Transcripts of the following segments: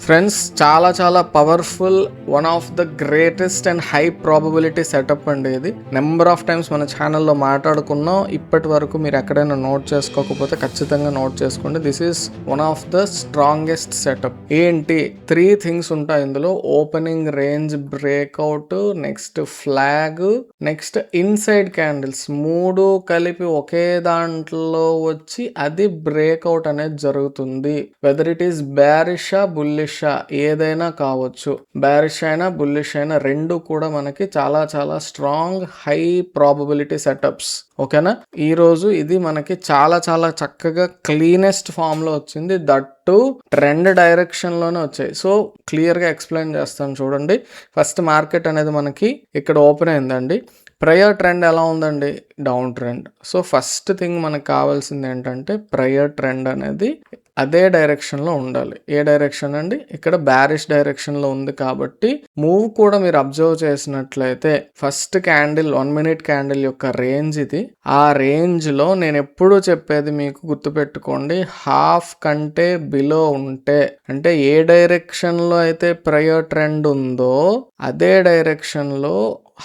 Friends, చాలా చాలా powerful, one of the greatest and high probability setup అండి ఇది. నెంబర్ ఆఫ్ టైమ్స్ మన ఛానల్లో మాట్లాడుకున్నాం. ఇప్పటి వరకు మీరు ఎక్కడైనా నోట్ చేసుకోకపోతే ఖచ్చితంగా నోట్ చేసుకోండి. This is one of the strongest setup. ఏంటి 3 థింగ్స్ ఉంటాయి ఇందులో: opening, range, breakout, next flag, next inside candles. 3 కలిపి ఒకే దాంట్లో వచ్చి అది బ్రేక్అవుట్ అనేది జరుగుతుంది. వెదర్ ఇట్ ఈస్ బ్యారిషా, బుల్లిష్, ఏదైనా కావచ్చు. బ్యారిష్ అయినా బుల్లిష్ అయినా రెండు కూడా మనకి చాలా చాలా స్ట్రాంగ్ హై ప్రాబబిలిటీ సెటప్స్. ఓకేనా? ఈ రోజు ఇది మనకి చాలా చాలా చక్కగా క్లీనెస్ట్ ఫామ్ లో వచ్చింది. దట్టు ట్రెండ్ డైరెక్షన్ లోనే వచ్చాయి. సో క్లియర్ గా ఎక్స్ప్లెయిన్ చేస్తాను చూడండి. ఫస్ట్ మార్కెట్ అనేది మనకి ఇక్కడ ఓపెన్ అయిందండి. ప్రయర్ ట్రెండ్ ఎలా ఉందండి? Down trend. So first thing మనకు కావాల్సింది ఏంటంటే ప్రయర్ ట్రెండ్ అనేది అదే డైరెక్షన్లో ఉండాలి. ఏ డైరెక్షన్ అండి? ఇక్కడ బ్యారిష్ డైరెక్షన్లో ఉంది కాబట్టి మూవ్ కూడా మీరు అబ్జర్వ్ చేసినట్లయితే ఫస్ట్ క్యాండిల్ 1 మినిట్ క్యాండిల్ యొక్క రేంజ్ ఇది. ఆ రేంజ్లో నేను ఎప్పుడూ చెప్పేది మీకు గుర్తుపెట్టుకోండి, హాఫ్ కంటే బిలో ఉంటే, అంటే ఏ డైరెక్షన్లో అయితే ప్రయర్ ట్రెండ్ ఉందో అదే డైరెక్షన్లో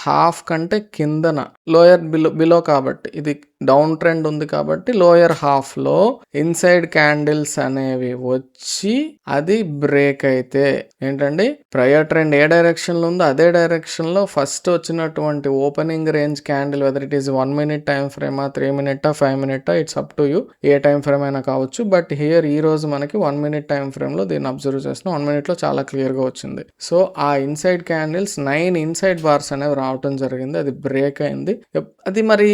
హాఫ్ కంటే కిందన, లోయర్ బిలో కాబట్టి ఇది డౌన్ ట్రెండ్ ఉంది కాబట్టి లోయర్ హాఫ్ లో ఇన్సైడ్ క్యాండిల్స్ అనేవి వచ్చి అది బ్రేక్ అయితే ఏంటండి, ప్రయర్ ట్రెండ్ ఏ డైరెక్షన్ లో ఉందో అదే డైరెక్షన్ లో ఫస్ట్ వచ్చినటువంటి opening range candle, whether it is 1 minute time ఫ్రేమా, 3 మినిటా, 5 మినిటా, ఇట్స్ అప్ టు యూ, ఏ టైం ఫ్రేమ్ అయినా కావచ్చు. బట్ హియర్ ఈ రోజు మనకి 1 మినిట్ టైం ఫ్రేమ్ లో దీన్ని అబ్జర్వ్ చేస్తున్నాం. 1 మినిట్ లో చాలా క్లియర్ గా వచ్చింది. సో ఆ ఇన్సైడ్ క్యాండిల్స్ 9 ఇన్సైడ్ బార్స్ అనేవి రావటం జరిగింది. అది బ్రేక్ అయింది. అది మరి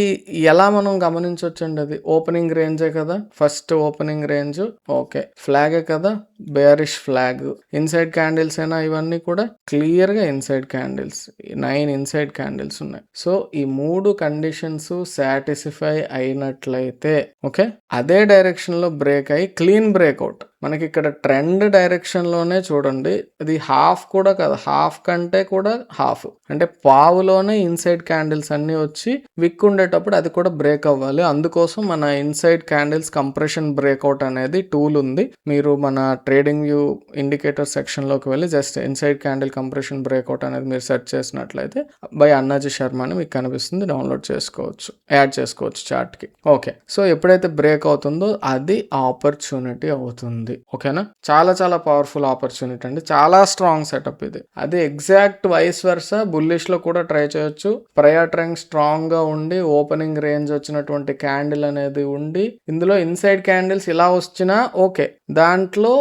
ఎలా మనం గమనించవచ్చండి? అది ఓపెనింగ్ రేంజే కదా, ఫస్ట్ ఓపెనింగ్ రేంజ్. ఓకే, ఫ్లాగే కదా, బేరిష్ ఫ్లాగ్. ఇన్సైడ్ క్యాండిల్స్ అయినా ఇవన్నీ కూడా క్లియర్ గా ఇన్సైడ్ క్యాండిల్స్, 9 ఇన్సైడ్ క్యాండిల్స్ ఉన్నాయి. సో ఈ 3 కండిషన్స్ సాటిస్ఫై అయినట్లయితే ఓకే, అదే డైరెక్షన్ లో బ్రేక్ అయ్యి క్లీన్ బ్రేక్అవుట్. మనకి ఇక్కడ ట్రెండ్ డైరెక్షన్ లోనే చూడండి, అది హాఫ్ కూడా కాదు, హాఫ్ కంటే కూడా హాఫ్, అంటే పావులోనే ఇన్సైడ్ క్యాండిల్స్ అన్ని వచ్చి విక్ ఉండేటప్పుడు అది కూడా బ్రేక్ అవ్వాలి. అందుకోసం మన ఇన్సైడ్ క్యాండిల్స్ కంప్రెషన్ బ్రేక్అవుట్ అనేది టూల్ ఉంది. మీరు మన ట్రేడింగ్ వ్యూ ఇండికేటర్ సెక్షన్ లోకి వెళ్ళి just inside candle compression breakout అనేది మీరు సెర్చ్ చేసినట్లయితే బై అన్నాజీ శర్మ అని మీకు కనిపిస్తుంది. డౌన్లోడ్ చేసుకోవచ్చు, యాడ్ చేసుకోవచ్చు చార్ట్ కి. ఓకే, సో ఎప్పుడైతే బ్రేక్ అవుతుందో అది ఆపర్చునిటీ అవుతుంది. ఓకేనా? చాలా చాలా పవర్ఫుల్ ఆపర్చునిటీ అండి, చాలా స్ట్రాంగ్ సెటప్ ఇది. అది ఎగ్జాక్ట్ వైస్ వర్సా బుల్లిష్ లో కూడా ట్రై చేయొచ్చు. ప్రయర్ ట్రెండ్ స్ట్రాంగ్ గా ఉండి ఓపెనింగ్ రేంజ్ వచ్చినటువంటి క్యాండిల్ అనేది ఉండి ఇందులో ఇన్సైడ్ క్యాండిల్స్ ఇలా వచ్చినా ఓకే, దాంట్లో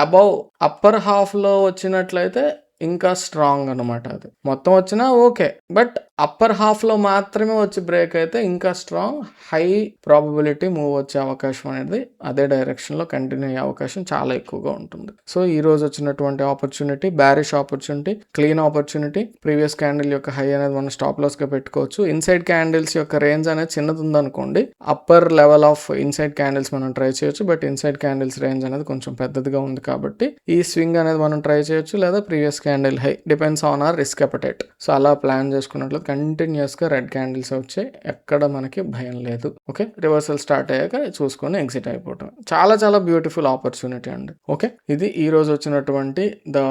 అబౌవ్ అప్పర్ హాఫ్ లో వచ్చినట్లయితే ఇంకా స్ట్రాంగ్ అనమాట. అది మొత్తం వచ్చినా ఓకే, బట్ అప్పర్ హాఫ్ లో మాత్రమే వచ్చి బ్రేక్ అయితే ఇంకా స్ట్రాంగ్, హై ప్రాబబిలిటీ మూవ్ వచ్చే అవకాశం అనేది అదే డైరెక్షన్ లో కంటిన్యూ అయ్యే అవకాశం చాలా ఎక్కువగా ఉంటుంది. సో ఈ రోజు వచ్చినటువంటి opportunity bearish opportunity, clean opportunity. Previous candle యొక్క హై అనేది మనం స్టాప్ లాస్ గా పెట్టుకోవచ్చు. ఇన్సైడ్ క్యాండిల్స్ యొక్క రేంజ్ అనేది చిన్నది ఉందనుకోండి, upper level of inside candles మనం ట్రై చేయొచ్చు. బట్ ఇన్సైడ్ క్యాండిల్స్ రేంజ్ అనేది కొంచెం పెద్దదిగా ఉంది కాబట్టి ఈ స్వింగ్ అనేది మనం ట్రై చేయొచ్చు, లేదా previous candle high, depends on hour risk appetite. So అలా ప్లాన్ చేసుకున్నట్లు కంటిన్యూస్ గా రెడ్ క్యాండిల్స్ వచ్చాయి, ఎక్కడ మనకి భయం లేదు. ఓకే, రివర్సల్ స్టార్ట్ అయ్యాక చూసుకొని ఎగ్జిట్ అయిపోవటం. చాలా చాలా బ్యూటిఫుల్ ఆపర్చునిటీ అండి. ఓకే, ఇది ఈ రోజు వచ్చినటువంటి the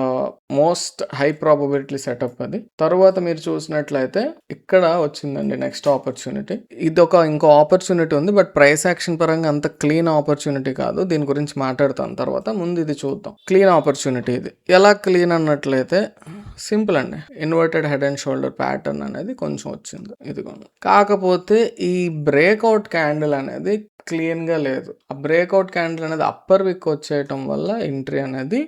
most high probability setup. అది తర్వాత మీరు చూసినట్లయితే ఇక్కడ వచ్చిందండి నెక్స్ట్ ఆపర్చునిటీ. ఇది ఇంకో ఆపర్చునిటీ ఉంది, బట్ ప్రైస్ యాక్షన్ పరంగా అంత క్లీన్ ఆపర్చునిటీ కాదు. దీని గురించి మాట్లాడతాను తర్వాత. ముందు ఇది చూద్దాం. క్లీన్ ఆపర్చునిటీ ఇది ఎలా క్లీన్ అన్నట్లయితే సింపుల్ అండి. Inverted head and shoulder pattern అనేది కొంచెం వచ్చింది, ఇదిగోండి. కాకపోతే ఈ బ్రేక్అవుట్ క్యాండిల్ అనేది క్లీన్ గా లేదు. ఆ బ్రేక్అవుట్ క్యాండిల్ అనేది అప్పర్ విక్ వచ్చేయటం వల్ల ఎంట్రీ అనేది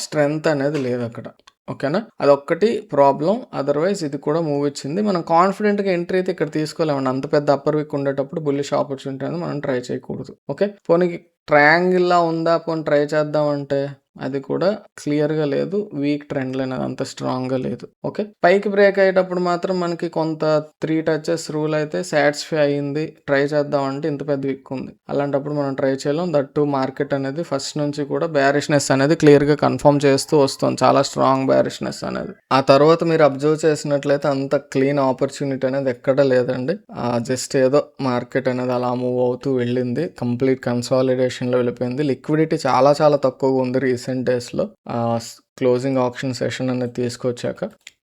స్ట్రెంగ్త్ అనేది లేదు అక్కడ. ఓకేనా? అదొక్కటి ప్రాబ్లం. అదర్వైజ్ ఇది కూడా మూవ్ ఇచ్చింది. మనం కాన్ఫిడెంట్ గా ఎంట్రీ అయితే ఇక్కడ తీసుకోలేమండి. అంత పెద్ద అప్పర్ విక్ ఉండేటప్పుడు బుల్లిష్ ఆపర్చునిటీ అనేది మనం ట్రై చేయకూడదు. ఓకే, పోనీ ట్రయాంగిల్ లా ఉందా, పోనీ ట్రై చేద్దామంటే అది కూడా క్లియర్ గా లేదు. వీక్ ట్రెండ్ లైన్ అంత స్ట్రాంగ్ గా లేదు. ఓకే, పైకి బ్రేక్ అయ్యేటప్పుడు మాత్రం మనకి కొంత 3 టచెస్ రూల్ అయితే సాటిస్ఫై అయ్యింది. ట్రై చేద్దాం అంటే ఇంత పెద్ద విక్ ఉంది, అలాంటప్పుడు మనం ట్రై చేయలేం. దట్టు మార్కెట్ అనేది ఫస్ట్ నుంచి కూడా బ్యారిష్నెస్ అనేది క్లియర్ గా కన్ఫర్మ్ చేస్తూ వస్తుంది, చాలా స్ట్రాంగ్ బ్యారిష్నెస్ అనేది. ఆ తర్వాత మీరు అబ్జర్వ్ చేసినట్లయితే అంత క్లీన్ ఆపర్చునిటీ అనేది ఎక్కడ లేదండి. జస్ట్ ఏదో మార్కెట్ అనేది అలా మూవ్ అవుతూ వెళ్ళింది, కంప్లీట్ కన్సాలిడేషన్ లో వెళ్ళిపోయింది. లిక్విడిటీ చాలా చాలా తక్కువగా ఉంది రీసెంట్ డేస్లో క్లోజింగ్ ఆప్షన్ సెషన్ అనేది తీసుకొచ్చాక.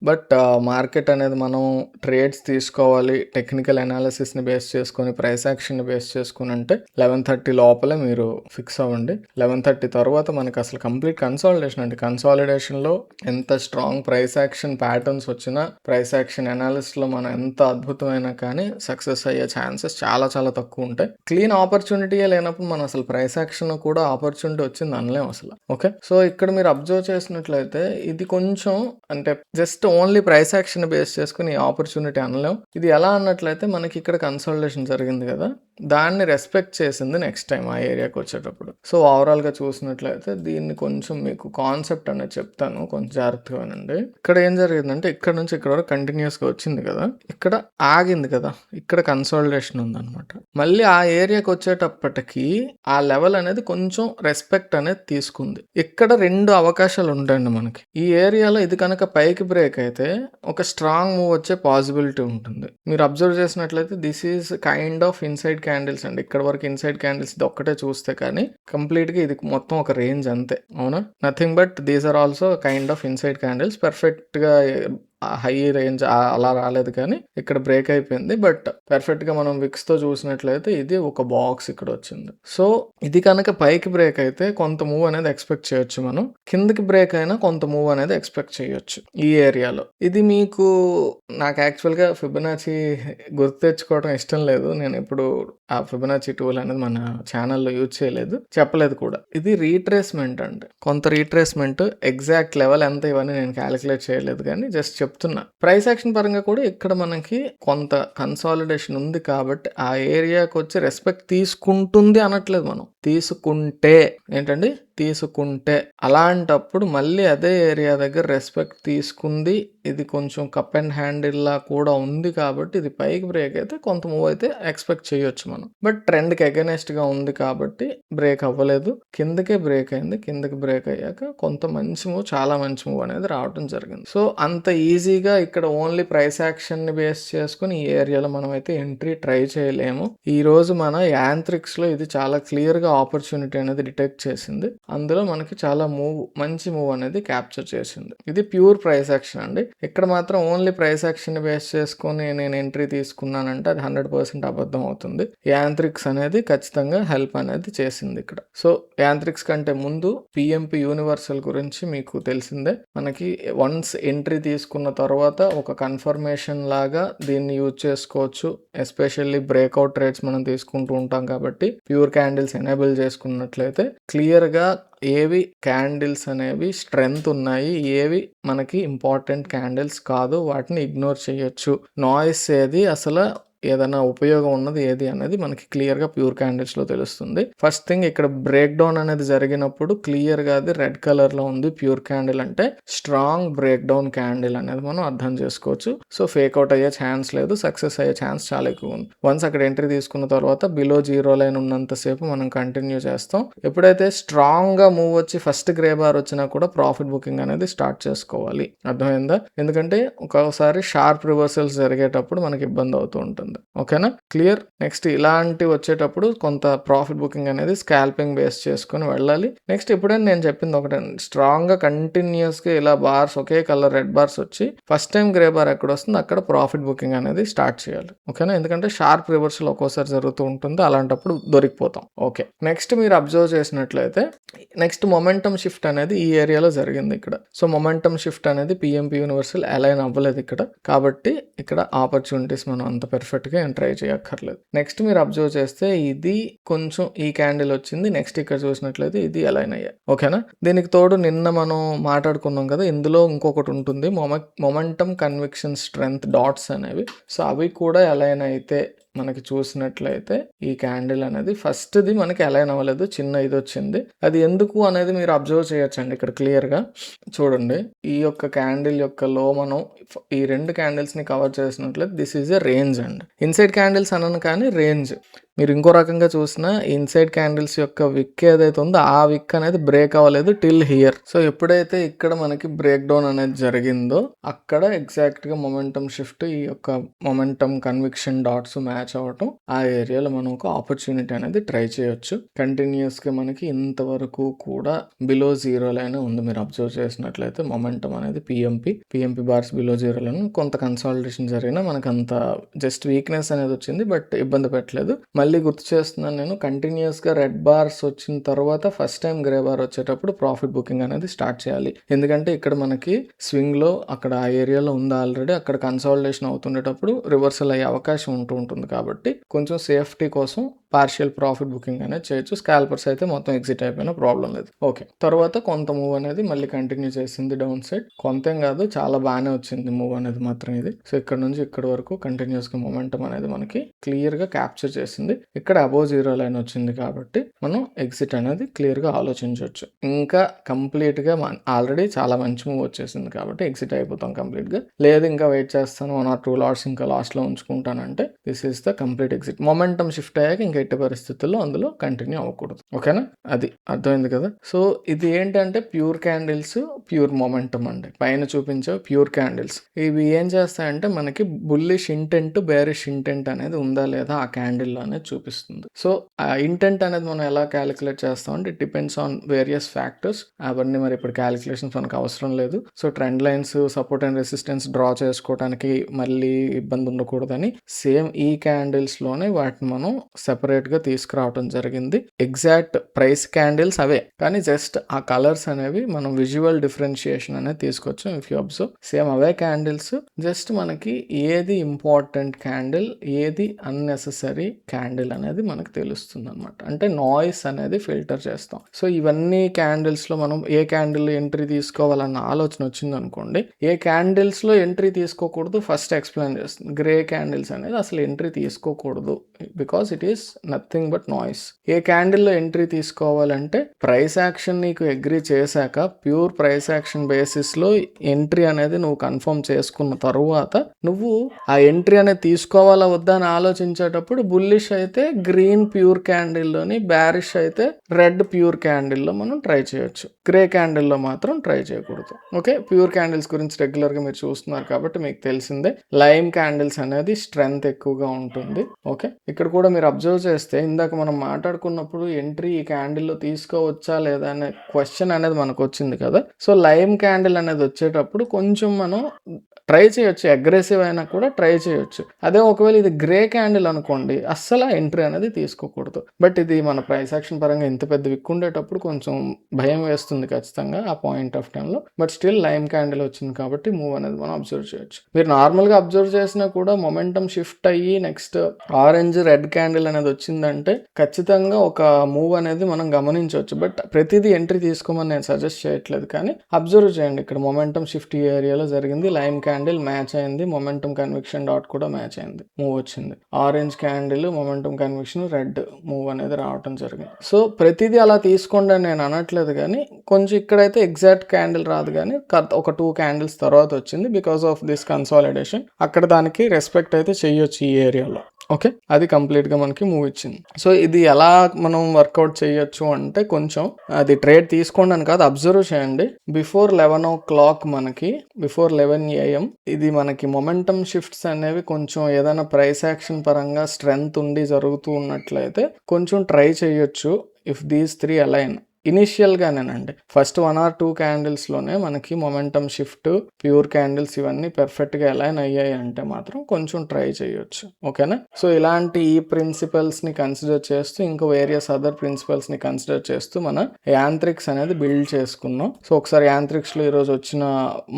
బట్ మార్కెట్ అనేది మనం ట్రేడ్స్ తీసుకోవాలి టెక్నికల్ అనాలిసిస్ని బేస్ చేసుకొని ప్రైస్ యాక్షన్ని బేస్ చేసుకుని అంటే 11:30 లోపలే మీరు ఫిక్స్ అవ్వండి. 11:30 తర్వాత మనకి అసలు కంప్లీట్ కన్సాలిడేషన్ అండి. కన్సాలిడేషన్లో ఎంత స్ట్రాంగ్ ప్రైస్ యాక్షన్ ప్యాటర్న్స్ వచ్చినా ప్రైస్ యాక్షన్ అనాలిసిస్లో మనం ఎంత అద్భుతమైనా కానీ సక్సెస్ అయ్యే ఛాన్సెస్ చాలా చాలా తక్కువ ఉంటాయి. క్లీన్ ఆపర్చునిటీయే లేనప్పుడు మనం అసలు ప్రైస్ యాక్షన్ కూడా ఆపర్చునిటీ వచ్చింది అనలేం అసలు. ఓకే, సో ఇక్కడ మీరు అబ్జర్వ్ చేసినట్లయితే ఇది కొంచెం అంటే just only price action base చేసుకుని ఆపర్చునిటీ అనలేం. ఇది ఎలా అన్నట్లయితే మనకి ఇక్కడ కన్సల్టేషన్ జరిగింది కదా, దాన్ని రెస్పెక్ట్ చేసింది నెక్స్ట్ టైం ఆ ఏరియాకి వచ్చేటప్పుడు. సో ఓవరాల్గా చూసినట్లయితే దీన్ని కొంచెం మీకు కాన్సెప్ట్ అనేది చెప్తాను, కొంచెం జాగ్రత్తగా వినండి. ఇక్కడ ఏం జరిగిందంటే ఇక్కడ నుంచి ఇక్కడ వరకు కంటిన్యూస్గా వచ్చింది కదా, ఇక్కడ ఆగింది కదా, ఇక్కడ కన్సల్టేషన్ ఉందన్నమాట. మళ్ళీ ఆ ఏరియాకి వచ్చేటప్పటికి ఆ లెవెల్ అనేది కొంచెం రెస్పెక్ట్ అనేది తీసుకుంది. ఇక్కడ 2 అవకాశాలు ఉంటాయండి మనకి. ఈ ఏరియాలో ఇది కనుక పైకి బ్రేక్ అయితే ఒక స్ట్రాంగ్ మూవ్ వచ్చే పాసిబిలిటీ ఉంటుంది. మీరు అబ్జర్వ్ చేసినట్లయితే this is kind of inside candles అండి. ఇక్కడ వరకు ఇన్సైడ్ క్యాండిల్స్ ఇది ఒక్కటే చూస్తే కానీ కంప్లీట్గా ఇది మొత్తం ఒక రేంజ్ అంతే, అవునా? Nothing but these are also kind of inside candles. పర్ఫెక్ట్గా హై రేంజ్ అలా రాలేదు కానీ ఇక్కడ బ్రేక్ అయిపోయింది. బట్ పర్ఫెక్ట్గా మనం విక్స్తో చూసినట్లయితే ఇది ఒక బాక్స్ ఇక్కడ వచ్చింది. సో ఇది కనుక పైకి బ్రేక్ అయితే కొంత మూవ్ అనేది ఎక్స్పెక్ట్ చేయొచ్చు మనం, కిందకి బ్రేక్ అయినా కొంత మూవ్ అనేది ఎక్స్పెక్ట్ చేయొచ్చు ఈ ఏరియాలో. ఇది మీకు నాకు యాక్చువల్గా ఫిబొనాచి గుర్తు తెచ్చుకోవడం ఇష్టం లేదు. నేను ఇప్పుడు ఆ ఫిబొనాచి టూల్ అనేది మన ఛానల్లో యూజ్ చేయలేదు, చెప్పలేదు కూడా. ఇది రీట్రేస్మెంట్ అండి, కొంత రీట్రేస్మెంట్. ఎగ్జాక్ట్ లెవెల్ ఎంత ఇవన్నీ నేను క్యాలిక్యులేట్ చేయలేదు కానీ జస్ట్ చెప్తున్నా. ప్రైస్ యాక్షన్ పరంగా కూడా ఇక్కడ మనకి కొంత కన్సాలిడేషన్ ఉంది కాబట్టి ఆ ఏరియాకి వచ్చి రెస్పెక్ట్ తీసుకుంటుంది అనట్లేదు మనం, తీసుకుంటే ఏంటండి తీసుకుంటే అలాంటప్పుడు మళ్ళీ అదే ఏరియా దగ్గర రెస్పెక్ట్ తీసుకుంది. ఇది కొంచెం కప్ అండ్ హ్యాండిల్లా కూడా ఉంది కాబట్టి ఇది పైకి బ్రేక్ అయితే కొంత మూవ్ అయితే ఎక్స్పెక్ట్ చేయొచ్చు మనం. బట్ ట్రెండ్కి అగెనెస్ట్గా ఉంది కాబట్టి బ్రేక్ అవ్వలేదు, కిందకే బ్రేక్ అయింది. కిందకి బ్రేక్ అయ్యాక కొంత మంచి మూవ్, చాలా మంచి మూవ్ అనేది రావడం జరిగింది. సో అంత ఈజీగా ఇక్కడ ఓన్లీ ప్రైస్ యాక్షన్ని బేస్ చేసుకుని ఈ ఏరియాలో మనం అయితే ఎంట్రీ ట్రై చేయలేము. ఈ రోజు మన యాంత్రిక్స్లో ఇది చాలా క్లియర్గా ఆపర్చునిటీ అనేది డిటెక్ట్ చేసింది. అందులో మనకి చాలా మంచి మూవ్ అనేది క్యాప్చర్ చేసింది. ఇది ప్యూర్ ప్రైస్ యాక్షన్ అండి. ఇక్కడ మాత్రం ఓన్లీ ప్రైస్ యాక్షన్ బేస్ చేసుకొని నేను ఎంట్రీ తీసుకున్నానంటే అది 100% అబద్ధం అవుతుంది. యాంత్రిక్స్ అనేది ఖచ్చితంగా హెల్ప్ అనేది చేసింది ఇక్కడ. సో యాంత్రిక్స్ కంటే ముందు పిఎంపి యూనివర్సల్ గురించి మీకు తెలిసిందే. మనకి వన్స్ ఎంట్రీ తీసుకున్న తర్వాత ఒక కన్ఫర్మేషన్ లాగా దీన్ని యూజ్ చేసుకోవచ్చు. ఎస్పెషల్లీ బ్రేక్అవుట్ ట్రేడ్స్ మనం తీసుకుంటూ ఉంటాం కాబట్టి ప్యూర్ క్యాండిల్స్ ఎనేబుల్ చేసుకున్నట్లయితే క్లియర్గా ఏవి క్యాండిల్స్ అనేవి స్ట్రెంగ్త్ ఉన్నాయి, ఏవి మనకి ఇంపార్టెంట్ క్యాండిల్స్ కాదు, వాటిని ఇగ్నోర్ చేయొచ్చు. నాయిస్ ఏది, అసలు ఏదైనా ఉపయోగం ఉన్నది ఏది అనేది మనకి క్లియర్గా ప్యూర్ క్యాండిల్స్లో తెలుస్తుంది. ఫస్ట్ థింగ్ ఇక్కడ బ్రేక్ డౌన్ అనేది జరిగినప్పుడు క్లియర్గా అది రెడ్ కలర్లో ఉంది. ప్యూర్ క్యాండిల్ అంటే స్ట్రాంగ్ బ్రేక్ డౌన్ క్యాండిల్ అనేది మనం అర్థం చేసుకోవచ్చు. సో ఫేక్ అవుట్ అయ్యే ఛాన్స్ లేదు, సక్సెస్ అయ్యే ఛాన్స్ చాలా ఎక్కువ ఉంది. వన్స్ అక్కడ ఎంట్రీ తీసుకున్న తర్వాత బిలో 0 లైన్ ఉన్నంతసేపు మనం కంటిన్యూ చేస్తాం. ఎప్పుడైతే స్ట్రాంగ్గా మూవ్ వచ్చి ఫస్ట్ గ్రే బార్ వచ్చినా కూడా ప్రాఫిట్ బుకింగ్ అనేది స్టార్ట్ చేసుకోవాలి. అర్థమైందా? ఎందుకంటే ఒక్కొక్కసారి షార్ప్ రివర్సల్స్ జరిగేటప్పుడు మనకి ఇబ్బంది అవుతూ ఉంటుంది. ఓకేనా, క్లియర్? నెక్స్ట్ ఇలాంటి వచ్చేటప్పుడు కొంత ప్రాఫిట్ బుకింగ్ అనేది స్కాల్పింగ్ బేస్ చేసుకుని వెళ్ళాలి. నెక్స్ట్ ఎప్పుడైనా నేను చెప్పింది ఒకటే, స్ట్రాంగ్గా కంటిన్యూస్గా ఇలా బార్స్ ఒకే కలర్ రెడ్ బార్స్ వచ్చి ఫస్ట్ టైం గ్రే బార్ ఎక్కడ వస్తుంది అక్కడ ప్రాఫిట్ బుకింగ్ అనేది స్టార్ట్ చేయాలి. ఓకేనా, ఎందుకంటే షార్ప్ రివర్సల్ ఒక్కోసారి జరుగుతూ ఉంటుంది, అలాంటప్పుడు దొరికిపోతాం. ఓకే, నెక్స్ట్ మీరు అబ్జర్వ్ చేసినట్లయితే నెక్స్ట్ మొమెంటమ్ షిఫ్ట్ అనేది ఈ ఏరియాలో జరిగింది ఇక్కడ. సో మొమెంటమ్ షిఫ్ట్ అనేది పిఎంపి యూనివర్సల్ అలైన్ అవ్వలేదు ఇక్కడ, కాబట్టి ఇక్కడ ఆపర్చునిటీస్ మనం అంత పర్ఫెక్ట్గా ట్రై చేయక్కర్లేదు. నెక్స్ట్ మీరు అబ్జర్వ్ చేస్తే ఇది కొంచెం ఈ క్యాండిల్ వచ్చింది, నెక్స్ట్ ఇక్కడ చూసినట్లయితే ఇది అలైన్ అయ్యాయి. ఓకేనా, దీనికి తోడు నిన్న మనం మాట్లాడుకున్నాం కదా, ఇందులో ఇంకొకటి ఉంటుంది మొమెంటమ్ కన్విక్షన్ స్ట్రెంగ్త్ డాట్స్ అనేవి. సో అవి కూడా అలైన్ అయితే మనకి చూసినట్లయితే ఈ క్యాండిల్ అనేది ఫస్ట్ది మనకి అలైన్ అవ్వలేదు, చిన్న ఇది వచ్చింది. అది ఎందుకు అనేది మీరు అబ్జర్వ్ చేయొచ్చండి. ఇక్కడ క్లియర్గా చూడండి, ఈ యొక్క క్యాండిల్ యొక్క లో మనం ఈ 2 క్యాండిల్స్ని కవర్ చేసినట్లయితే దిస్ ఈజ్ ఎ రేంజ్ అండి. ఇన్సైడ్ క్యాండిల్స్ అనను కానీ రేంజ్. మీరు ఇంకో రకంగా చూసినా ఇన్సైడ్ క్యాండిల్స్ యొక్క విక్ ఏదైతే ఉందో ఆ విక్ అనేది బ్రేక్ అవ్వలేదు టిల్ హియర్. సో ఎప్పుడైతే ఇక్కడ మనకి బ్రేక్ డౌన్ అనేది జరిగిందో అక్కడ ఎగ్జాక్ట్ గా మొమెంటం షిఫ్ట్ ఈ యొక్క మొమెంటం కన్విక్షన్ డాట్స్ మ్యాచ్ అవ్వటం, ఆ ఏరియాలో మనం ఒక ఆపర్చునిటీ అనేది ట్రై చేయొచ్చు. కంటిన్యూస్ గా మనకి ఇంతవరకు కూడా బిలో జీరో లైన్ ఉంది. మీరు అబ్జర్వ్ చేసినట్లయితే మొమెంటం అనేది PMP bars below zero line, కొంత కన్సాలిడేషన్ జరిగినా మనకు అంత జస్ట్ వీక్నెస్ అనేది వచ్చింది, బట్ ఇబ్బంది పెట్టలేదు. మళ్ళీ గుర్తు చేస్తున్నాను నేను, కంటిన్యూస్ గా రెడ్ బార్స్ వచ్చిన తర్వాత ఫస్ట్ టైం గ్రే బార్ వచ్చేటప్పుడు ప్రాఫిట్ బుకింగ్ అనేది స్టార్ట్ చేయాలి. ఎందుకంటే ఇక్కడ మనకి స్వింగ్ లో అక్కడ ఆ ఏరియాలో ఉంది ఆల్రెడీ, అక్కడ కన్సాలిడేషన్ అవుతుండేటప్పుడు రివర్సల్ అయ్యే అవకాశం ఉంటుంది కాబట్టి కొంచెం సేఫ్టీ కోసం పార్షియల్ ప్రాఫిట్ బుకింగ్ అనేది చేయొచ్చు. స్కాల్పర్స్ అయితే మొత్తం ఎగ్జిట్ అయిపోయినా ప్రాబ్లం లేదు. ఓకే, తర్వాత కొంత మూవ్ అనేది మళ్ళీ కంటిన్యూ చేసింది డౌన్ సైడ్. కొంతేం కాదు, చాలా బాగానే వచ్చింది మూవ్ అనేది మాత్రం ఇది. సో ఇక్కడ నుంచి ఇక్కడ వరకు కంటిన్యూస్ గా మొమెంటం అనేది మనకి క్లియర్ గా క్యాప్చర్ చేసింది. ఇక్కడ అబోవ్ జీరో లైన్ వచ్చింది కాబట్టి మనం ఎగ్జిట్ అనేది క్లియర్ గా ఆలోచించవచ్చు. ఇంకా కంప్లీట్ గా ఆల్రెడీ చాలా మంచి మూవ్ వచ్చేసింది కాబట్టి ఎగ్జిట్ అయిపోతాం కంప్లీట్ గా. లేదు ఇంకా వెయిట్ చేస్తాను 1 or 2 లాట్స్ ఇంకా లాస్ట్ లో ఉంచుకుంటానంటే this is the complete exit. Momentum shift అయ్యాక ఇంకా ఎట్టి పరిస్థితుల్లో అందులో కంటిన్యూ అవ్వకూడదు. ఓకేనా, అది అర్థమైంది కదా. సో ఇది ఏంటంటే ప్యూర్ క్యాండిల్స్, ప్యూర్ మొమెంటం అండి. పైన చూపించే ప్యూర్ క్యాండిల్స్ ఇవి ఏం చేస్తాయంటే మనకి బుల్లిష్ ఇంటెంట్, బేరిష్ ఇంటెంట్ అనేది ఉందా లేదా ఆ క్యాండిల్ లో అనేది చూపిస్తుంది. సో ఆ ఇంటెంట్ అనేది మనం ఎలా క్యాలిక్యులేట్ చేస్తామంటే it depends on various factors. అవన్నీ మరి ఇప్పుడు క్యాలిక్యులేషన్స్ మనకు అవసరం లేదు. So trend lines, support and resistance draw చేసుకోవడానికి మళ్ళీ ఇబ్బంది ఉండకూడదని సేమ్ ఈ క్యాండిల్స్ లోనే వాటిని మనం సెపరేట్ గా తీసుకురావడం జరిగింది. ఎగ్జాక్ట్ ప్రైస్ క్యాండిల్స్ అవే, కానీ జస్ట్ ఆ కలర్స్ అనేవి మనం విజువల్ డిఫరెన్షియేషన్ అనేది తీసుకొచ్చాం. If you observe same away candles, just మనకి ఏది ఇంపార్టెంట్ క్యాండిల్, ఏది అన్నెసెసరీ క్యాండిల్ అనేది మనకు తెలుస్తుంది అనమాట. అంటే నాయిస్ అనేది ఫిల్టర్ చేస్తాం. సో ఇవన్నీ క్యాండిల్స్ లో మనం ఏ క్యాండిల్ ఎంట్రీ తీసుకోవాలన్న ఆలోచన వచ్చింది అనుకోండి, ఏ క్యాండిల్స్ లో ఎంట్రీ తీసుకోకూడదు ఫస్ట్ ఎక్స్ప్లెయిన్ చేస్తుంది. గ్రే క్యాండిల్స్ అనేది అసలు ఎంట్రీ తీసుకోకూడదు because it is nothing but noise. ఏ క్యాండిల్లో ఎంట్రీ తీసుకోవాలంటే ప్రైస్ యాక్షన్ నీకు అగ్రీ చేశాక, ప్యూర్ ప్రైస్ యాక్షన్ బేసిస్ లో ఎంట్రీ అనేది నువ్వు కన్ఫర్మ్ చేసుకున్న తరువాత నువ్వు ఆ ఎంట్రీ అనేది తీసుకోవాలా వద్దా అని ఆలోచించేటప్పుడు బుల్లిష్ అయితే గ్రీన్ ప్యూర్ క్యాండిల్లోని, బ్యారిష్ అయితే రెడ్ ప్యూర్ క్యాండిల్లో మనం ట్రై చేయొచ్చు. గ్రే క్యాండిల్లో మాత్రం ట్రై చేయకూడదు. ఓకే, ప్యూర్ క్యాండిల్స్ గురించి రెగ్యులర్ గా మీరు చూస్తున్నారు కాబట్టి మీకు తెలిసిందే. లైమ్ క్యాండిల్స్ అనేది స్ట్రెంగ్త్ ఎక్కువగా ఉంటుంది. ఓకే, ఇక్కడ కూడా మీరు అబ్జర్వ్ చేస్తే ఇందాక మనం మాట్లాడుకున్నప్పుడు ఎంట్రీ ఈ క్యాండిల్లో తీసుకోవచ్చా లేదా అనే క్వశ్చన్ అనేది మనకు వచ్చింది కదా. సో లైమ్ క్యాండిల్ అనేది వచ్చేటప్పుడు కొంచెం మనం ట్రై చేయొచ్చు, అగ్రెసివ్ అయినా కూడా ట్రై చేయొచ్చు. అదే ఒకవేళ ఇది గ్రే క్యాండిల్ అనుకోండి, అస్సలు ఎంట్రీ అనేది తీసుకోకూడదు. బట్ ఇది మన ప్రైస్ యాక్షన్ పరంగా ఇంత పెద్ద విక్ ఉండేటప్పుడు కొంచెం భయం వేస్తుంది ఖచ్చితంగా ఆ పాయింట్ ఆఫ్ టైంలో. బట్ స్టిల్ లైమ్ క్యాండిల్ వచ్చింది కాబట్టి మూవ్ అనేది మనం అబ్జర్వ్ చేయొచ్చు. మీరు నార్మల్గా అబ్జర్వ్ చేసినా కూడా మొమెంటం షిఫ్ట్ అయ్యి నెక్స్ట్ ఆరెంజ్ రెడ్ క్యాండిల్ అనేది వచ్చిందంటే ఖచ్చితంగా ఒక మూవ్ అనేది మనం గమనించవచ్చు. బట్ ప్రతిదీ ఎంట్రీ తీసుకోమని నేను సజెస్ట్ చేయట్లేదు, కానీ అబ్జర్వ్ చేయండి. ఇక్కడ మొమెంటం షిఫ్ట్ ఈ ఏరియాలో జరిగింది, లైమ్ క్యాండిల్ మ్యాచ్ అయింది, మొమెంటం కన్విక్షన్ డాట్ కూడా మ్యాచ్ అయింది, మూవ్ వచ్చింది. Orange candle, momentum conviction, red move అనేది రావటం జరిగింది. సో ప్రతిదీ అలా తీసుకోండి అని నేను అనట్లేదు, కానీ కొంచెం ఇక్కడైతే ఎగ్జాక్ట్ క్యాండిల్ రాదు, కానీ ఒక 2 క్యాండిల్స్ తర్వాత వచ్చింది బికాస్ ఆఫ్ దిస్ కన్సాలిడేషన్. అక్కడ దానికి రెస్పెక్ట్ అయితే చెయ్యొచ్చు ఈ ఏరియాలో. ఓకే, అది కంప్లీట్ గా మనకి మూవ్ ఇచ్చింది. సో ఇది ఎలా మనం వర్కౌట్ చేయొచ్చు అంటే కొంచెం అది ట్రేడ్ తీసుకోండి అని కాదు, అబ్జర్వ్ చేయండి. బిఫోర్ 11 o'clock మనకి, బిఫోర్ 11 AM ఇది మనకి మొమెంటం షిఫ్ట్స్ అనేవి కొంచెం ఏదైనా ప్రైస్ యాక్షన్ పరంగా స్ట్రెంగ్త్ ఉండి జరుగుతూ ఉన్నట్లయితే కొంచెం ట్రై చేయొచ్చు. ఇఫ్ దీస్ 3 అలైన్ ఇనిషియల్గానేనండి, ఫస్ట్ 1 or 2 క్యాండిల్స్లోనే మనకి మొమెంటం షిఫ్ట్, ప్యూర్ క్యాండిల్స్ ఇవన్నీ పర్ఫెక్ట్గా అలైన్ అయ్యాయి అంటే మాత్రం కొంచెం ట్రై చేయొచ్చు. ఓకేనా, సో ఇలాంటి ఈ ప్రిన్సిపల్స్ని కన్సిడర్ చేస్తూ ఇంకా వేరియస్ అదర్ ప్రిన్సిపల్స్ని కన్సిడర్ చేస్తూ మన యాంత్రిక్స్ అనేది బిల్డ్ చేసుకున్నాం. సో ఒకసారి యాంత్రిక్స్లో ఈరోజు వచ్చిన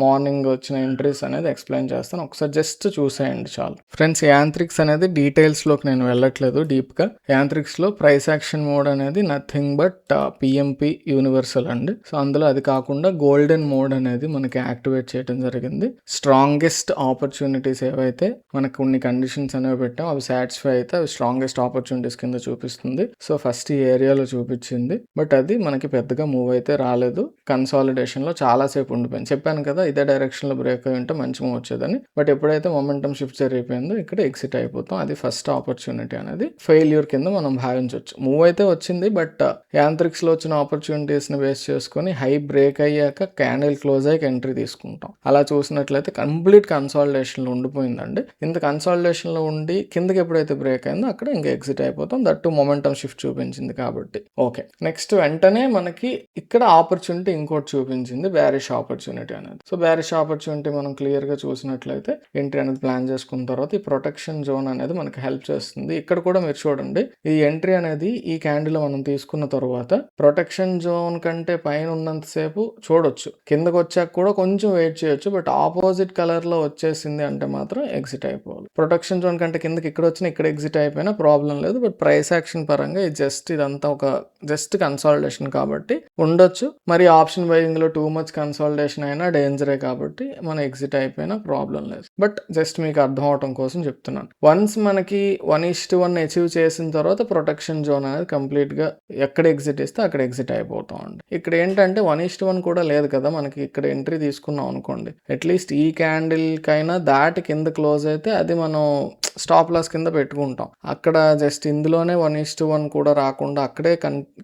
మార్నింగ్ వచ్చిన ఎంట్రీస్ అనేది ఎక్స్ప్లెయిన్ చేస్తాను, ఒకసారి జస్ట్ చూసేయండి చాలు. ఫ్రెండ్స్, యాంత్రిక్స్ అనేది డీటెయిల్స్లోకి నేను వెళ్ళట్లేదు డీప్గా. యాంత్రిక్స్లో ప్రైస్ యాక్షన్ మోడ్ అనేది nothing but PMP PMP universal అండి. సో అందులో అది కాకుండా గోల్డెన్ మోడ్ అనేది మనకి యాక్టివేట్ చేయడం జరిగింది. స్ట్రాంగెస్ట్ ఆపర్చునిటీస్ ఏవైతే మనకు కొన్ని కండిషన్స్ అనేవి పెట్టాం అవి సాటిస్ఫై అయితే అవి స్ట్రాంగెస్ట్ ఆపర్చునిటీస్ కింద చూపిస్తుంది. సో ఫస్ట్ ఈ ఏరియాలో చూపించింది, బట్ అది మనకి పెద్దగా మూవ్ అయితే రాలేదు. కన్సాలిడేషన్ లో చాలా సేపు ఉండిపోయింది. చెప్పాను కదా ఇదే డైరెక్షన్ లో బ్రేక్ అయి ఉంటే మంచి మూవ్ వచ్చేదని. బట్ ఎప్పుడైతే మొమెంటం షిఫ్ట్ జరిగిపోయిందో ఇక్కడ ఎగ్జిట్ అయిపోతాం. అది ఫస్ట్ ఆపర్చునిటీ అనేది ఫెయిల్యూర్ కింద మనం భావించవచ్చు. మూవ్ అయితే వచ్చింది, బట్ యాంత్రిక్స్ లో వచ్చిన ఆపర్చునిటీస్ ని బేస్ చేసుకుని హై బ్రేక్ అయ్యాక క్యాండిల్ క్లోజ్ అయ్యాక ఎంట్రీ తీసుకుంటాం. అలా చూసినట్లయితే కంప్లీట్ కన్సాలిడేషన్ లో ఉండిపోయిందండి. ఇంత కన్సాలిడేషన్ లో ఉండి కిందకి ఎప్పుడైతే బ్రేక్ అయిందో అక్కడ ఇంకా ఎగ్జిట్ అయిపోతాం. దట్టు మొమెంటం షిఫ్ట్ చూపించింది కాబట్టి. ఓకే, నెక్స్ట్ వెంటనే మనకి ఇక్కడ ఆపర్చునిటీ ఇంకోటి చూపించింది, బ్యారిష్ ఆపర్చునిటీ అనేది. సో బ్యారిష్ ఆపర్చునిటీ మనం క్లియర్ గా చూసినట్లయితే ఎంట్రీ అనేది ప్లాన్ చేసుకున్న తర్వాత ఈ ప్రొటెక్షన్ జోన్ అనేది మనకి హెల్ప్ చేస్తుంది. ఇక్కడ కూడా మీరు చూడండి ఈ ఎంట్రీ అనేది ఈ క్యాండిల్ మనం తీసుకున్న తర్వాత ప్రొటెక్షన్ జోన్ కంటే పైన ఉన్నంతసేపు చూడొచ్చు, కిందకు వచ్చాక కూడా కొంచెం వెయిట్ చేయొచ్చు. బట్ ఆపోజిట్ కలర్ లో వచ్చేసింది అంటే మాత్రం ఎగ్జిట్ అయిపోవాలి. ప్రొటెక్షన్ జోన్ కంటే కిందకి ఇక్కడ వచ్చినా ఇక్కడ ఎగ్జిట్ అయిపోయినా ప్రాబ్లం లేదు. బట్ ప్రైస్ యాక్షన్ పరంగా ఇదంతా ఒక జస్ట్ కన్సాలిడేషన్ కాబట్టి ఉండొచ్చు. మరి ఆప్షన్ బయింగ్ లో టూ మచ్ కన్సాలిడేషన్ అయినా డేంజరే కాబట్టి మనం ఎగ్జిట్ అయిపోయినా ప్రాబ్లం లేదు. బట్ జస్ట్ మీకు అర్థం అవటం కోసం చెప్తున్నాను. వన్స్ మనకి 1:1 అచీవ్ చేసిన తర్వాత ప్రొటెక్షన్ జోన్ అనేది కంప్లీట్ గా ఎక్కడ ఎగ్జిట్ ఇస్తే అక్కడ ఎగ్జిట్ అయిపోతాం అండి. ఇక్కడ ఏంటంటే 1:1 కూడా లేదు కదా మనకి. ఇక్కడ ఎంట్రీ తీసుకున్నాం అనుకోండి, అట్లీస్ట్ ఈ క్యాండిల్ కైనా దాటి కింద క్లోజ్ అయితే అది మనం స్టాప్ లాస్ కింద పెట్టుకుంటాం. అక్కడ జస్ట్ ఇందులోనే 1:1 కూడా రాకుండా అక్కడే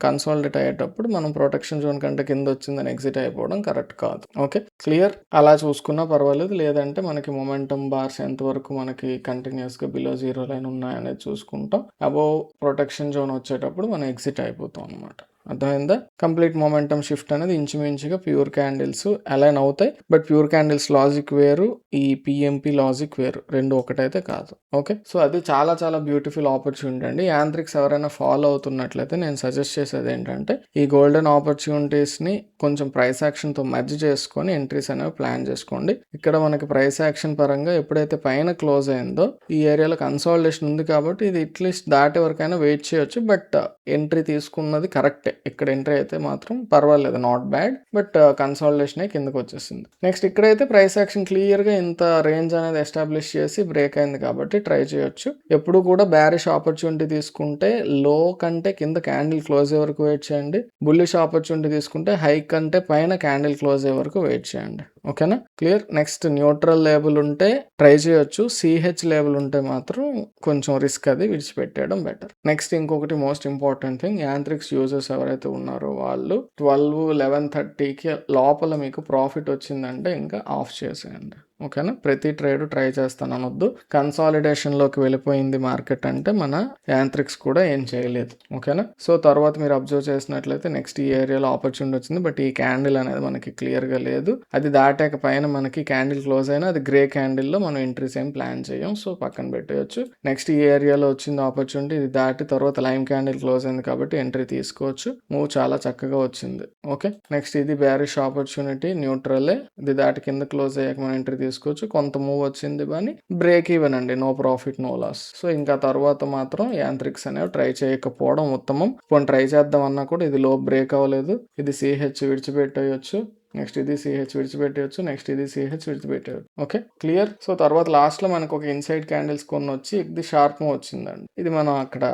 కన్సాలిడేట్ అయ్యేటప్పుడు మనం ప్రొటెక్షన్ జోన్ కంటే కింద వచ్చిందని ఎగ్జిట్ అయిపోవడం కరెక్ట్ కాదు. Okay, clear. అలా చూసుకున్నా పర్వాలేదు. లేదంటే మనకి మొమెంటం బార్స్ ఎంతవరకు మనకి కంటిన్యూస్ గా బిలో జీరో లైన్ ఉన్నాయనేది చూసుకుంటాం. అబోవ్ ప్రొటెక్షన్ జోన్ వచ్చేటప్పుడు మనం ఎగ్జిట్ అయిపోతాం అనమాట. అర్థమైందా? కంప్లీట్ మొమెంటం షిఫ్ట్ అనేది ఇంచుమించుగా ప్యూర్ క్యాండిల్స్ అలైన్ అవుతాయి. బట్ ప్యూర్ క్యాండిల్స్ లాజిక్ వేరు, ఈ పిఎంపి లాజిక్ వేరు, రెండు ఒకటైతే కాదు. ఓకే, సో అది చాలా చాలా బ్యూటిఫుల్ ఆపర్చునిటీ అండి. యాంత్రిక్స్ ఎవరైనా ఫాలో అవుతున్నట్లయితే నేను సజెస్ట్ చేసేది ఏంటంటే ఈ గోల్డెన్ ఆపర్చునిటీస్ ని కొంచెం ప్రైస్ యాక్షన్ తో మర్జ్ చేసుకొని ఎంట్రీస్ అనేవి ప్లాన్ చేసుకోండి. ఇక్కడ మనకి ప్రైస్ యాక్షన్ పరంగా ఎప్పుడైతే పైన క్లోజ్ అయిందో ఈ ఏరియాలో కన్సాలిడేషన్ ఉంది కాబట్టి ఇది అట్లీస్ట్ దాటే వరకైనా వెయిట్ చేయొచ్చు. బట్ ఎంట్రీ తీసుకున్నది కరెక్టే. ఇక్కడ ఎంట్రీ అయితే మాత్రం పర్వాలేదు, నాట్ బ్యాడ్. బట్ కన్సాలిడేషన్ కిందకి వచ్చేసింది. నెక్స్ట్ ఇక్కడైతే ప్రైస్ యాక్షన్ క్లియర్ గా ఇంత రేంజ్ అనేది ఎస్టాబ్లిష్ చేసి బ్రేక్ అయింది కాబట్టి ట్రై చేయొచ్చు. ఎప్పుడు కూడా బ్యారిష్ ఆపర్చునిటీ తీసుకుంటే లో కంటే కింద క్యాండిల్ క్లోజ్ అయ్యే వరకు వెయిట్ చేయండి. బుల్లిష్ ఆపర్చునిటీ తీసుకుంటే హై కంటే పైన క్యాండిల్ క్లోజ్ అయ్యే వరకు వెయిట్ చేయండి. ఓకేనా, క్లియర్. నెక్స్ట్ న్యూట్రల్ లేబుల్ ఉంటే ట్రై చేయొచ్చు. సిహెచ్ లేబుల్ ఉంటే మాత్రం కొంచెం రిస్క్, అది విడిచిపెట్టేయడం బెటర్. నెక్స్ట్ ఇంకొకటి most important thing, Antrix users ఎవరైతే ఉన్నారో వాళ్ళు 12-11:30కి లోపల మీకు ప్రాఫిట్ వచ్చిందంటే ఇంకా ఆఫ్ చేసేయండి. ఓకేనా, ప్రతి ట్రేడ్ ట్రై చేస్తాను అనొద్దు. కన్సాలిడేషన్ లోకి వెళ్ళిపోయింది మార్కెట్ అంటే మన యాంత్రిక్స్ కూడా ఏం చేయలేదు. ఓకేనా, సో తర్వాత మీరు అబ్జర్వ్ చేసినట్లయితే నెక్స్ట్ ఈ ఏరియాలో ఆపర్చునిటీ వచ్చింది. బట్ ఈ క్యాండిల్ అనేది మనకి క్లియర్ గా లేదు. అది దాటాక పైన మనకి క్యాండిల్ క్లోజ్ అయినా అది గ్రే క్యాండిల్ లో మనం ఎంట్రీస్ ఏం ప్లాన్ చేయం. సో పక్కన పెట్టేయచ్చు. నెక్స్ట్ ఈ ఏరియాలో వచ్చింది ఆపర్చునిటీ, ఇది దాటి తర్వాత లైమ్ క్యాండిల్ క్లోజ్ అయింది కాబట్టి ఎంట్రీ తీసుకోవచ్చు. మూవ్ చాలా చక్కగా వచ్చింది. ఓకే, నెక్స్ట్ ఇది బ్యారిష్ ఆపర్చునిటీ, న్యూట్రలే. ఇది దాటి కింద క్లోజ్ అయ్యాక మనం ఎంట్రీ తీసుకోవచ్చు. కొంత మూవ్ వచ్చింది కానీ బ్రేక్ ఈవెన్ అండి, no profit no loss. So ఇంకా తర్వాత మాత్రం యాంత్రిక్స్ అనేవి ట్రై చేయకపోవడం ఉత్తమం. కొన్ని ట్రై చేద్దాం అన్నా కూడా ఇది లో బ్రేక్ అవ్వలేదు. ఇది సిహెచ్ విడిచిపెట్టేయచ్చు. నెక్స్ట్ ఇది సిహెచ్ విడిచిపెట్టేయచ్చు. నెక్స్ట్ ఇది సిహెచ్ విడిచిపెట్టేయచ్చు. Okay, clear. సో తర్వాత లాస్ట్ లో మనకు ఒక ఇన్సైడ్ క్యాండిల్స్ కొన్ని వచ్చి ఇది షార్ప్ మూవ్ వచ్చిందండి. ఇది మనం అక్కడ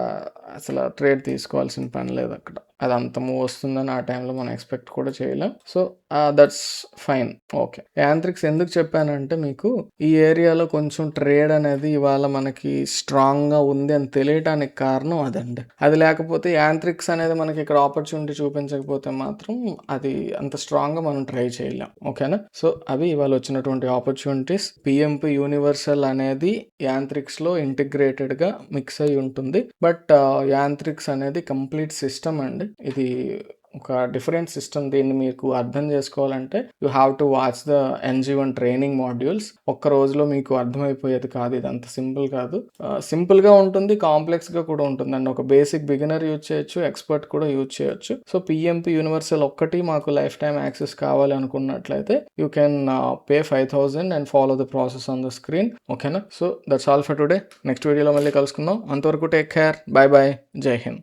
అసలు ట్రేడ్ తీసుకోవాల్సిన పని లేదు. అక్కడ అది అంత మూవ్ వస్తుందని ఆ టైంలో మనం ఎక్స్పెక్ట్ కూడా చేయలేం. So that's fine. Okay, Antrix ఎందుకు చెప్పానంటే మీకు ఈ ఏరియాలో కొంచెం ట్రేడ్ అనేది ఇవాళ మనకి స్ట్రాంగ్ గా ఉంది అని తెలియటానికి కారణం అదండి. అది లేకపోతే యాంత్రిక్స్ అనేది మనకి ఇక్కడ ఆపర్చునిటీ చూపించకపోతే మాత్రం అది అంత స్ట్రాంగ్ గా మనం ట్రై చేయలేం. ఓకేనా, సో అవి ఇవాళ వచ్చినటువంటి ఆపర్చునిటీస్. పిఎంపి యూనివర్సల్ అనేది యాంత్రిక్స్ లో ఇంటిగ్రేటెడ్ గా మిక్స్ అయి ఉంటుంది. బట్ యాంత్రిక్స్ అనేది కంప్లీట్ సిస్టమ్ అండి. ఇది ఒక డిఫరెంట్ సిస్టమ్. దీన్ని మీకు అర్థం చేసుకోవాలంటే you have to watch the NG1 training modules. ఒక్క రోజులో మీకు అర్థమైపోయేది కాదు. ఇది అంత సింపుల్ కాదు. సింపుల్ గా ఉంటుంది, కాంప్లెక్స్ గా కూడా ఉంటుంది అండి. ఒక బేసిక్ బిగినర్ యూజ్ చేయొచ్చు, ఎక్స్పర్ట్ కూడా యూజ్ చేయొచ్చు. సో పిఎంపి యూనివర్సల్ ఒక్కటి మాకు లైఫ్ టైం యాక్సెస్ కావాలి అనుకున్నట్లయితే you can pay 5,000 and follow the process on the screen. ఓకేనా, so that's all for today. Next వీడియోలో మళ్ళీ కలుసుకుందాం. అంతవరకు టేక్ కేర్, బై బై, జై హింద్.